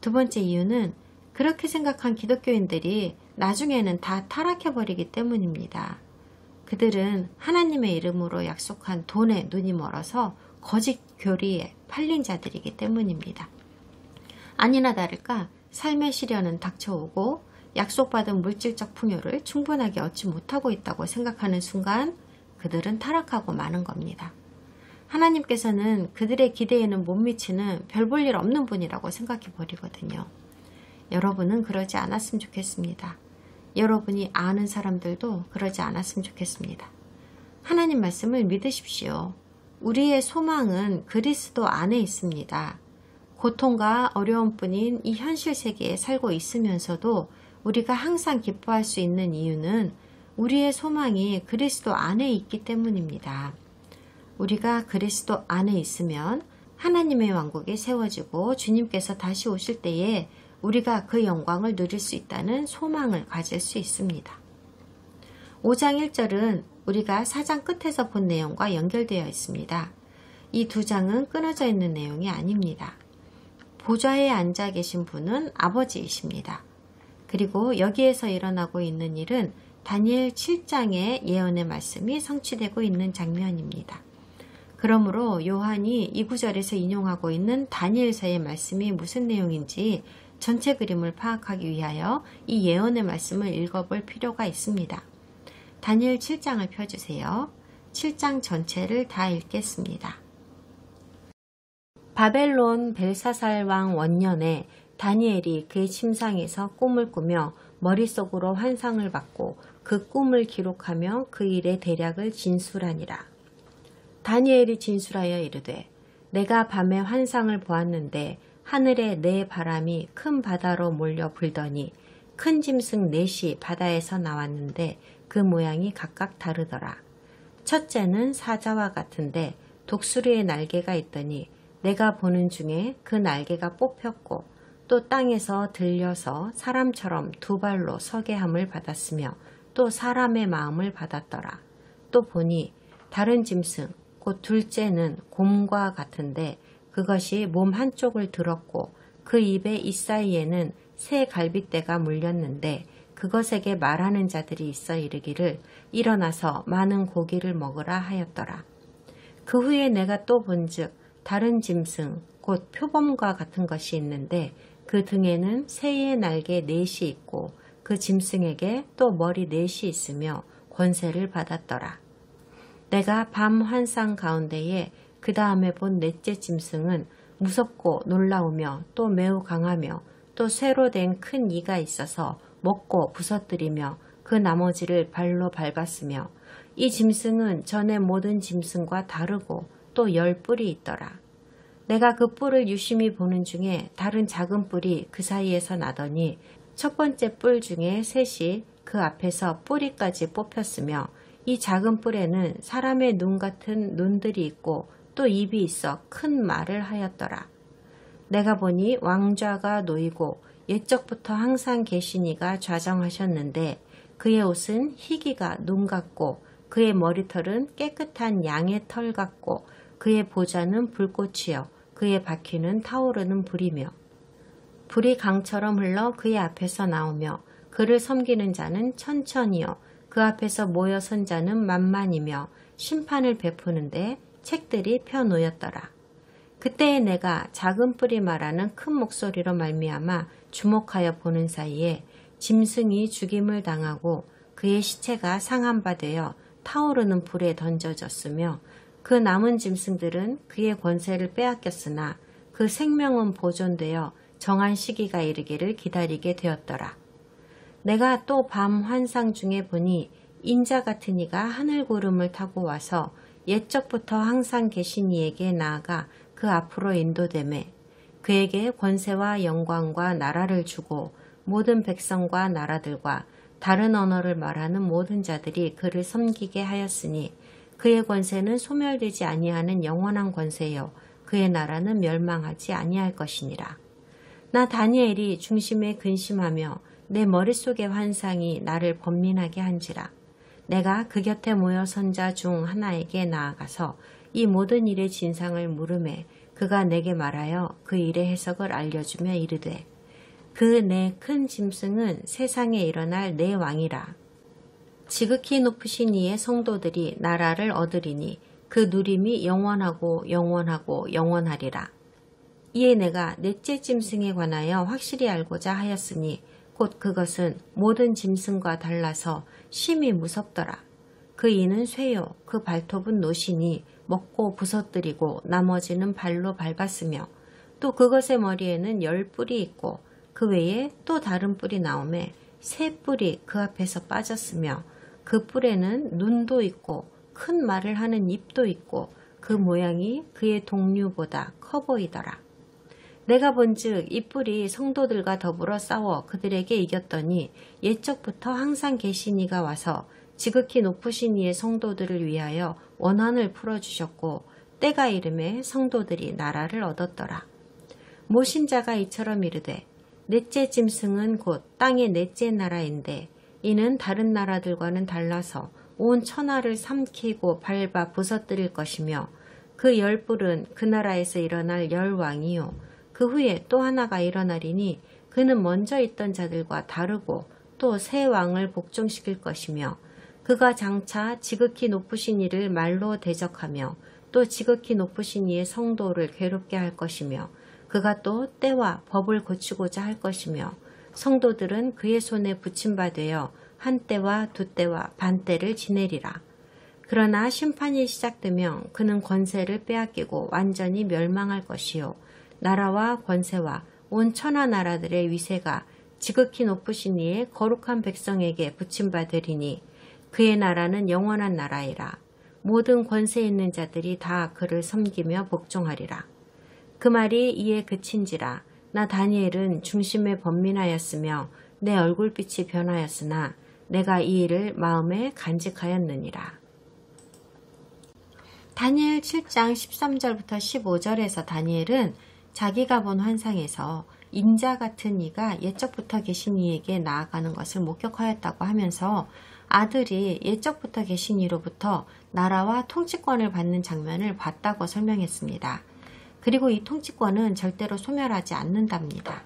두 번째 이유는 그렇게 생각한 기독교인들이 나중에는 다 타락해버리기 때문입니다. 그들은 하나님의 이름으로 약속한 돈에 눈이 멀어서 거짓 교리에 팔린 자들이기 때문입니다. 아니나 다를까 삶의 시련은 닥쳐오고 약속받은 물질적 풍요를 충분하게 얻지 못하고 있다고 생각하는 순간 그들은 타락하고 마는 겁니다. 하나님께서는 그들의 기대에는 못 미치는 별 볼 일 없는 분이라고 생각해 버리거든요. 여러분은 그러지 않았으면 좋겠습니다. 여러분이 아는 사람들도 그러지 않았으면 좋겠습니다. 하나님 말씀을 믿으십시오. 우리의 소망은 그리스도 안에 있습니다. 고통과 어려움뿐인 이 현실 세계에 살고 있으면서도 우리가 항상 기뻐할 수 있는 이유는 우리의 소망이 그리스도 안에 있기 때문입니다. 우리가 그리스도 안에 있으면 하나님의 왕국이 세워지고 주님께서 다시 오실 때에 우리가 그 영광을 누릴 수 있다는 소망을 가질 수 있습니다. 5장 1절은 우리가 4장 끝에서 본 내용과 연결되어 있습니다. 이 두 장은 끊어져 있는 내용이 아닙니다. 보좌에 앉아 계신 분은 아버지이십니다. 그리고 여기에서 일어나고 있는 일은 다니엘 7장의 예언의 말씀이 성취되고 있는 장면입니다. 그러므로 요한이 이 구절에서 인용하고 있는 다니엘서의 말씀이 무슨 내용인지 전체 그림을 파악하기 위하여 이 예언의 말씀을 읽어볼 필요가 있습니다. 다니엘 7장을 펴주세요. 7장 전체를 다 읽겠습니다. 바벨론 벨사살 왕 원년에 다니엘이 그의 침상에서 꿈을 꾸며 머릿속으로 환상을 받고 그 꿈을 기록하며 그 일의 대략을 진술하니라. 다니엘이 진술하여 이르되 내가 밤에 환상을 보았는데 하늘에 네 바람이 큰 바다로 몰려 불더니 큰 짐승 넷이 바다에서 나왔는데 그 모양이 각각 다르더라. 첫째는 사자와 같은데 독수리의 날개가 있더니 내가 보는 중에 그 날개가 뽑혔고 또 땅에서 들려서 사람처럼 두 발로 서게 함을 받았으며 또 사람의 마음을 받았더라. 또 보니 다른 짐승 곧 둘째는 곰과 같은데 그것이 몸 한쪽을 들었고 그 입의 이사이에는 새 갈빗대가 물렸는데 그것에게 말하는 자들이 있어 이르기를 일어나서 많은 고기를 먹으라 하였더라. 그 후에 내가 또 본즉 다른 짐승 곧 표범과 같은 것이 있는데 그 등에는 새의 날개 넷이 있고 그 짐승에게 또 머리 넷이 있으며 권세를 받았더라. 내가 밤 환상 가운데에 그 다음에 본 넷째 짐승은 무섭고 놀라우며 또 매우 강하며 또 쇠로 된 큰 이가 있어서 먹고 부서뜨리며 그 나머지를 발로 밟았으며 이 짐승은 전의 모든 짐승과 다르고 또 10뿔이 있더라. 내가 그 뿔을 유심히 보는 중에 다른 작은 뿔이 그 사이에서 나더니 첫 번째 뿔 중에 셋이 그 앞에서 뿌리까지 뽑혔으며 이 작은 뿔에는 사람의 눈 같은 눈들이 있고 또 입이 있어 큰 말을 하였더라. 내가 보니 왕좌가 놓이고 옛적부터 항상 계신 이가 좌정하셨는데 그의 옷은 희기가 눈 같고 그의 머리털은 깨끗한 양의 털 같고 그의 보좌는 불꽃이요 그의 바퀴는 타오르는 불이며 불이 강처럼 흘러 그의 앞에서 나오며 그를 섬기는 자는 천천히요 그 앞에서 모여 선 자는 만만이며 심판을 베푸는데 책들이 펴놓였더라. 그때에 내가 작은 뿔이 말하는 큰 목소리로 말미암아 주목하여 보는 사이에 짐승이 죽임을 당하고 그의 시체가 상한 바 되어 타오르는 불에 던져졌으며 그 남은 짐승들은 그의 권세를 빼앗겼으나 그 생명은 보존되어 정한 시기가 이르기를 기다리게 되었더라. 내가 또 밤 환상 중에 보니 인자 같은 이가 하늘 구름을 타고 와서 옛적부터 항상 계신 이에게 나아가 그 앞으로 인도되매 그에게 권세와 영광과 나라를 주고 모든 백성과 나라들과 다른 언어를 말하는 모든 자들이 그를 섬기게 하였으니 그의 권세는 소멸되지 아니하는 영원한 권세요 그의 나라는 멸망하지 아니할 것이니라. 나 다니엘이 중심에 근심하며 내 머릿속의 환상이 나를 번민하게 한지라. 내가 그 곁에 모여 선 자 중 하나에게 나아가서 이 모든 일의 진상을 물으매 그가 내게 말하여 그 일의 해석을 알려주며 이르되 그 내 큰 짐승은 세상에 일어날 내 왕이라. 지극히 높으신 이의 성도들이 나라를 얻으리니 그 누림이 영원하고 영원하고 영원하리라. 이에 내가 넷째 짐승에 관하여 확실히 알고자 하였으니 곧 그것은 모든 짐승과 달라서 심히 무섭더라. 그 이는 쇠요 그 발톱은 노시니 먹고 부서뜨리고 나머지는 발로 밟았으며 또 그것의 머리에는 10뿔이 있고 그 외에 또 다른 뿔이 나오매 3뿔이 그 앞에서 빠졌으며 그 뿔에는 눈도 있고 큰 말을 하는 입도 있고 그 모양이 그의 동류보다 커 보이더라. 내가 본즉 이 뿔이 성도들과 더불어 싸워 그들에게 이겼더니 옛적부터 항상 계신 이가 와서 지극히 높으신 이의 성도들을 위하여 원한을 풀어주셨고 때가 이름에 성도들이 나라를 얻었더라. 모신 자가 이처럼 이르되 넷째 짐승은 곧 땅의 넷째 나라인데 이는 다른 나라들과는 달라서 온 천하를 삼키고 밟아 부서뜨릴 것이며 그 10뿔은 그 나라에서 일어날 10왕이요 그 후에 또 하나가 일어나리니 그는 먼저 있던 자들과 다르고 또 새 왕을 복종시킬 것이며 그가 장차 지극히 높으신 이를 말로 대적하며 또 지극히 높으신 이의 성도를 괴롭게 할 것이며 그가 또 때와 법을 고치고자 할 것이며 성도들은 그의 손에 붙임바되어 한 때와 두 때와 반 때를 지내리라. 그러나 심판이 시작되면 그는 권세를 빼앗기고 완전히 멸망할 것이요 나라와 권세와 온 천하 나라들의 위세가 지극히 높으신 이의 거룩한 백성에게 붙임바되리니 그의 나라는 영원한 나라이라. 모든 권세 있는 자들이 다 그를 섬기며 복종하리라. 그 말이 이에 그친지라. 나 다니엘은 중심에 번민하였으며 내 얼굴빛이 변하였으나 내가 이 일을 마음에 간직하였느니라. 다니엘 7장 13절부터 15절에서 다니엘은 자기가 본 환상에서 인자 같은 이가 옛적부터 계신 이에게 나아가는 것을 목격하였다고 하면서 아들이 옛적부터 계신 이로부터 나라와 통치권을 받는 장면을 봤다고 설명했습니다. 그리고 이 통치권은 절대로 소멸하지 않는답니다.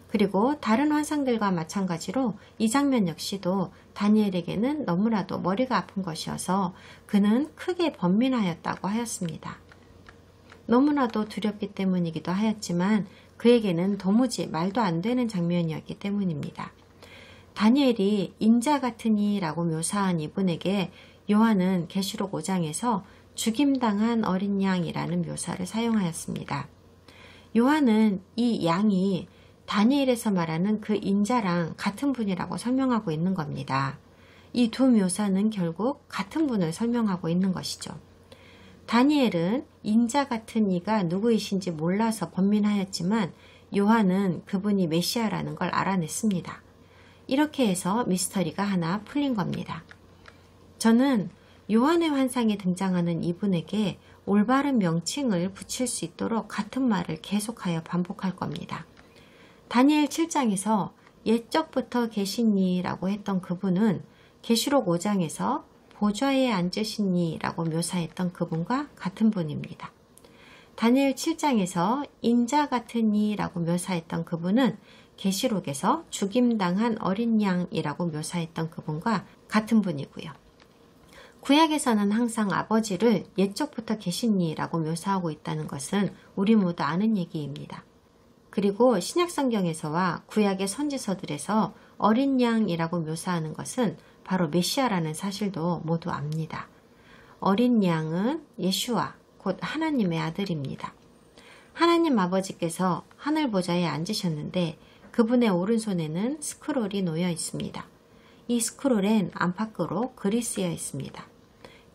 그리고 다른 환상들과 마찬가지로 이 장면 역시도 다니엘에게는 너무나도 머리가 아픈 것이어서 그는 크게 번민하였다고 하였습니다. 너무나도 두렵기 때문이기도 하였지만 그에게는 도무지 말도 안 되는 장면이었기 때문입니다. 다니엘이 인자 같은 이라고 묘사한 이분에게 요한은 계시록 5장에서 죽임당한 어린 양이라는 묘사를 사용하였습니다. 요한은 이 양이 다니엘에서 말하는 그 인자랑 같은 분이라고 설명하고 있는 겁니다. 이 두 묘사는 결국 같은 분을 설명하고 있는 것이죠. 다니엘은 인자 같은 이가 누구이신지 몰라서 번민하였지만 요한은 그분이 메시아라는 걸 알아냈습니다. 이렇게 해서 미스터리가 하나 풀린 겁니다. 저는 요한의 환상에 등장하는 이분에게 올바른 명칭을 붙일 수 있도록 같은 말을 계속하여 반복할 겁니다. 다니엘 7장에서 옛적부터 계신 이라고 했던 그분은 계시록 5장에서 보좌에 앉으신 이라고 묘사했던 그분과 같은 분입니다. 다니엘 7장에서 인자 같은 이라고 묘사했던 그분은 계시록에서 죽임당한 어린 양이라고 묘사했던 그분과 같은 분이고요. 구약에서는 항상 아버지를 옛적부터 계신 이라고 묘사하고 있다는 것은 우리 모두 아는 얘기입니다. 그리고 신약성경에서와 구약의 선지서들에서 어린 양이라고 묘사하는 것은 바로 메시아라는 사실도 모두 압니다. 어린 양은 예슈아, 곧 하나님의 아들입니다. 하나님 아버지께서 하늘 보좌에 앉으셨는데 그분의 오른손에는 스크롤이 놓여 있습니다. 이 스크롤엔 안팎으로 글이 쓰여 있습니다.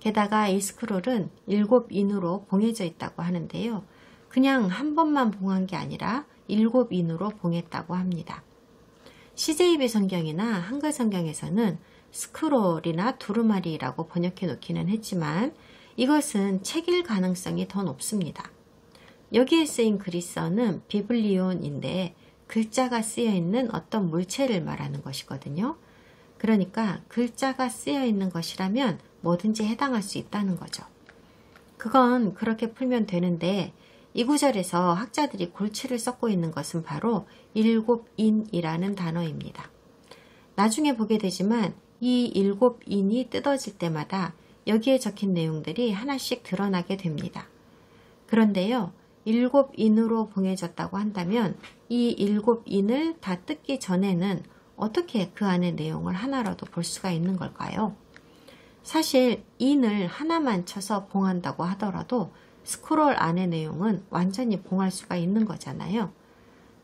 게다가 이 스크롤은 7인으로 봉해져 있다고 하는데요. 그냥 한 번만 봉한 게 아니라 7인으로 봉했다고 합니다. CJB 성경이나 한글 성경에서는 스크롤이나 두루마리라고 번역해 놓기는 했지만 이것은 책일 가능성이 더 높습니다. 여기에 쓰인 그리스어는 비블리온인데 글자가 쓰여 있는 어떤 물체를 말하는 것이거든요. 그러니까 글자가 쓰여 있는 것이라면 뭐든지 해당할 수 있다는 거죠. 그건 그렇게 풀면 되는데 이 구절에서 학자들이 골치를 썩고 있는 것은 바로 7인이라는 단어입니다. 나중에 보게 되지만 이 7인이 뜯어질 때마다 여기에 적힌 내용들이 하나씩 드러나게 됩니다. 그런데요, 7인으로 봉해졌다고 한다면 이 7인을 다 뜯기 전에는 어떻게 그 안의 내용을 하나라도 볼 수가 있는 걸까요? 사실 인을 하나만 쳐서 봉한다고 하더라도 스크롤 안의 내용은 완전히 봉할 수가 있는 거잖아요.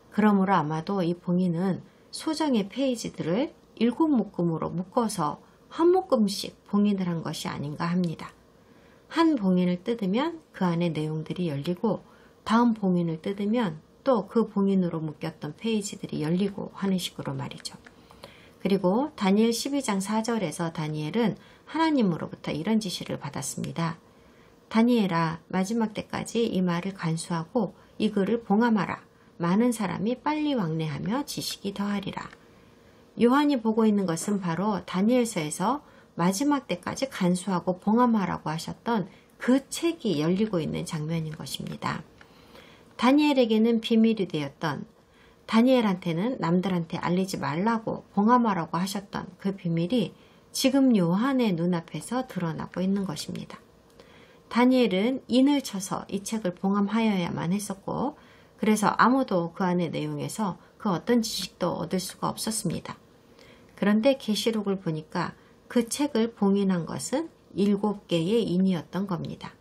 그러므로 아마도 이 봉인은 소정의 페이지들을 7묶음으로 묶어서 한 묶음씩 봉인을 한 것이 아닌가 합니다. 한 봉인을 뜯으면 그 안의 내용들이 열리고 다음 봉인을 뜯으면 또 그 봉인으로 묶였던 페이지들이 열리고 하는 식으로 말이죠. 그리고 다니엘 12장 4절에서 다니엘은 하나님으로부터 이런 지시를 받았습니다. 다니엘아, 마지막 때까지 이 말을 간수하고 이 글을 봉함하라. 많은 사람이 빨리 왕래하며 지식이 더하리라. 요한이 보고 있는 것은 바로 다니엘서에서 마지막 때까지 간수하고 봉함하라고 하셨던 그 책이 열리고 있는 장면인 것입니다. 다니엘에게는 비밀이 되었던, 다니엘한테는 남들한테 알리지 말라고 봉함하라고 하셨던 그 비밀이 지금 요한의 눈앞에서 드러나고 있는 것입니다. 다니엘은 인을 쳐서 이 책을 봉함하여야만 했었고, 그래서 아무도 그 안의 내용에서 그 어떤 지식도 얻을 수가 없었습니다. 그런데 계시록을 보니까 그 책을 봉인한 것은 7개의 인이었던 겁니다.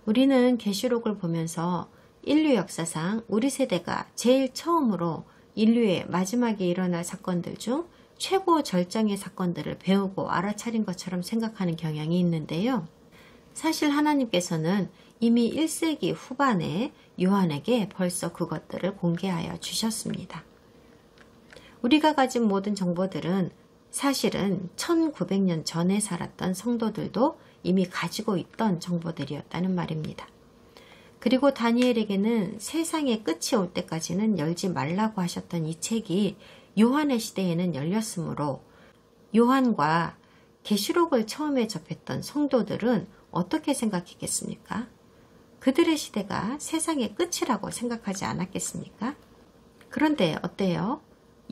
우리는 계시록을 보면서 인류 역사상 우리 세대가 제일 처음으로 인류의 마지막에 일어날 사건들 중 최고 절정의 사건들을 배우고 알아차린 것처럼 생각하는 경향이 있는데요. 사실 하나님께서는 이미 1세기 후반에 요한에게 벌써 그것들을 공개하여 주셨습니다. 우리가 가진 모든 정보들은 사실은 1900년 전에 살았던 성도들도 이미 가지고 있던 정보들이었다는 말입니다. 그리고 다니엘에게는 세상의 끝이 올 때까지는 열지 말라고 하셨던 이 책이 요한의 시대에는 열렸으므로 요한과 계시록을 처음에 접했던 성도들은 어떻게 생각했겠습니까? 그들의 시대가 세상의 끝이라고 생각하지 않았겠습니까? 그런데 어때요?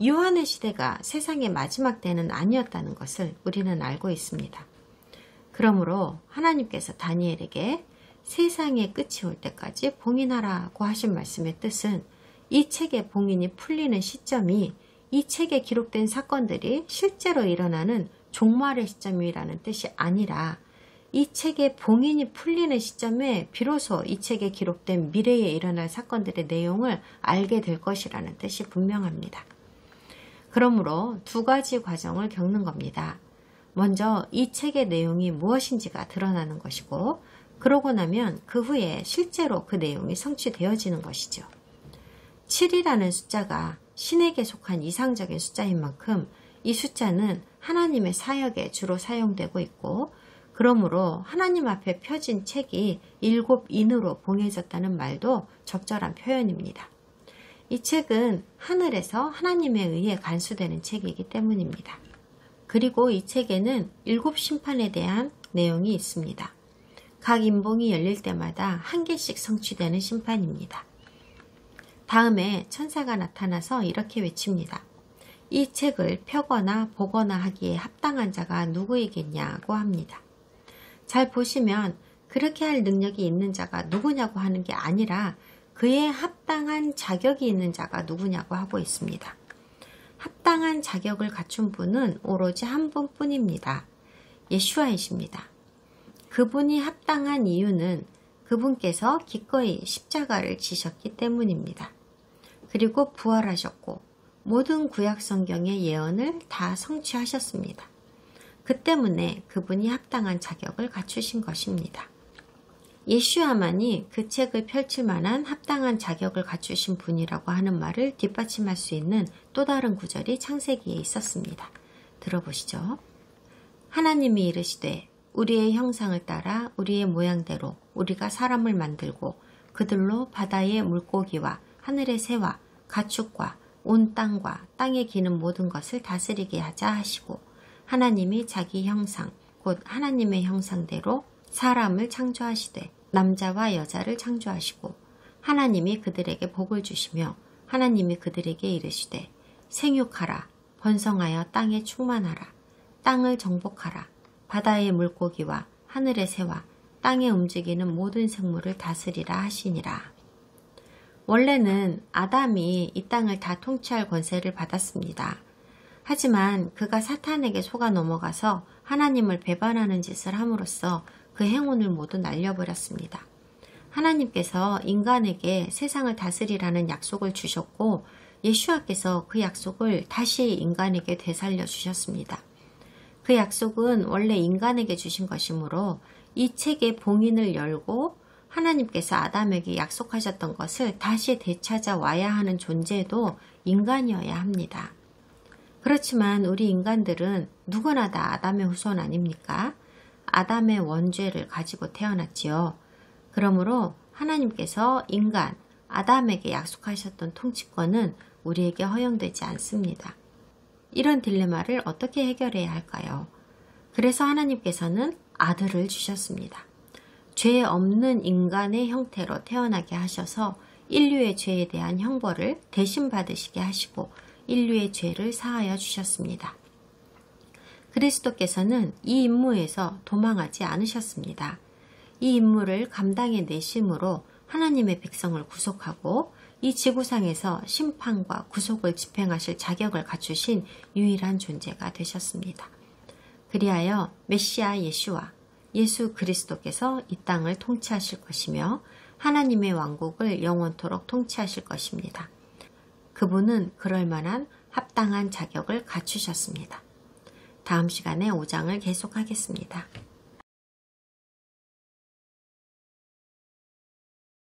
요한의 시대가 세상의 마지막 때는 아니었다는 것을 우리는 알고 있습니다. 그러므로 하나님께서 다니엘에게 세상의 끝이 올 때까지 봉인하라고 하신 말씀의 뜻은 이 책의 봉인이 풀리는 시점이 이 책에 기록된 사건들이 실제로 일어나는 종말의 시점이라는 뜻이 아니라 이 책의 봉인이 풀리는 시점에 비로소 이 책에 기록된 미래에 일어날 사건들의 내용을 알게 될 것이라는 뜻이 분명합니다. 그러므로 두 가지 과정을 겪는 겁니다. 먼저 이 책의 내용이 무엇인지가 드러나는 것이고 그러고 나면 그 후에 실제로 그 내용이 성취되어지는 것이죠. 7이라는 숫자가 신에게 속한 이상적인 숫자인 만큼 이 숫자는 하나님의 사역에 주로 사용되고 있고 그러므로 하나님 앞에 펴진 책이 7인으로 봉해졌다는 말도 적절한 표현입니다. 이 책은 하늘에서 하나님에 의해 간수되는 책이기 때문입니다. 그리고 이 책에는 7심판에 대한 내용이 있습니다. 각 인봉이 열릴 때마다 한 개씩 성취되는 심판입니다. 다음에 천사가 나타나서 이렇게 외칩니다. 이 책을 펴거나 보거나 하기에 합당한 자가 누구이겠냐고 합니다. 잘 보시면 그렇게 할 능력이 있는 자가 누구냐고 하는 게 아니라 그에 합당한 자격이 있는 자가 누구냐고 하고 있습니다. 합당한 자격을 갖춘 분은 오로지 한 분뿐입니다. 예슈아이십니다. 그분이 합당한 이유는 그분께서 기꺼이 십자가를 지셨기 때문입니다. 그리고 부활하셨고 모든 구약 성경의 예언을 다 성취하셨습니다. 그 때문에 그분이 합당한 자격을 갖추신 것입니다. 예슈아만이 그 책을 펼칠 만한 합당한 자격을 갖추신 분이라고 하는 말을 뒷받침할 수 있는 또 다른 구절이 창세기에 있었습니다. 들어보시죠. 하나님이 이르시되 우리의 형상을 따라 우리의 모양대로 우리가 사람을 만들고 그들로 바다의 물고기와 하늘의 새와 가축과 온 땅과 땅에 기는 모든 것을 다스리게 하자 하시고 하나님이 자기 형상 곧 하나님의 형상대로 사람을 창조하시되 남자와 여자를 창조하시고 하나님이 그들에게 복을 주시며 하나님이 그들에게 이르시되 생육하라 번성하여 땅에 충만하라 땅을 정복하라 바다의 물고기와 하늘의 새와 땅에 움직이는 모든 생물을 다스리라 하시니라. 원래는 아담이 이 땅을 다 통치할 권세를 받았습니다. 하지만 그가 사탄에게 속아 넘어가서 하나님을 배반하는 짓을 함으로써 그 행운을 모두 날려버렸습니다. 하나님께서 인간에게 세상을 다스리라는 약속을 주셨고 예수와께서 그 약속을 다시 인간에게 되살려 주셨습니다. 그 약속은 원래 인간에게 주신 것이므로 이 책의 봉인을 열고 하나님께서 아담에게 약속하셨던 것을 다시 되찾아와야 하는 존재도 인간이어야 합니다. 그렇지만 우리 인간들은 누구나 다 아담의 후손 아닙니까? 아담의 원죄를 가지고 태어났지요. 그러므로 하나님께서 인간, 아담에게 약속하셨던 통치권은 우리에게 허용되지 않습니다. 이런 딜레마를 어떻게 해결해야 할까요? 그래서 하나님께서는 아들을 주셨습니다. 죄 없는 인간의 형태로 태어나게 하셔서 인류의 죄에 대한 형벌을 대신 받으시게 하시고 인류의 죄를 사하여 주셨습니다. 그리스도께서는 이 임무에서 도망하지 않으셨습니다. 이 임무를 감당해 내심으로 하나님의 백성을 구속하고 이 지구상에서 심판과 구속을 집행하실 자격을 갖추신 유일한 존재가 되셨습니다. 그리하여 메시아 예수와 예수 그리스도께서 이 땅을 통치하실 것이며 하나님의 왕국을 영원토록 통치하실 것입니다. 그분은 그럴 만한 합당한 자격을 갖추셨습니다. 다음 시간에 5장을 계속하겠습니다.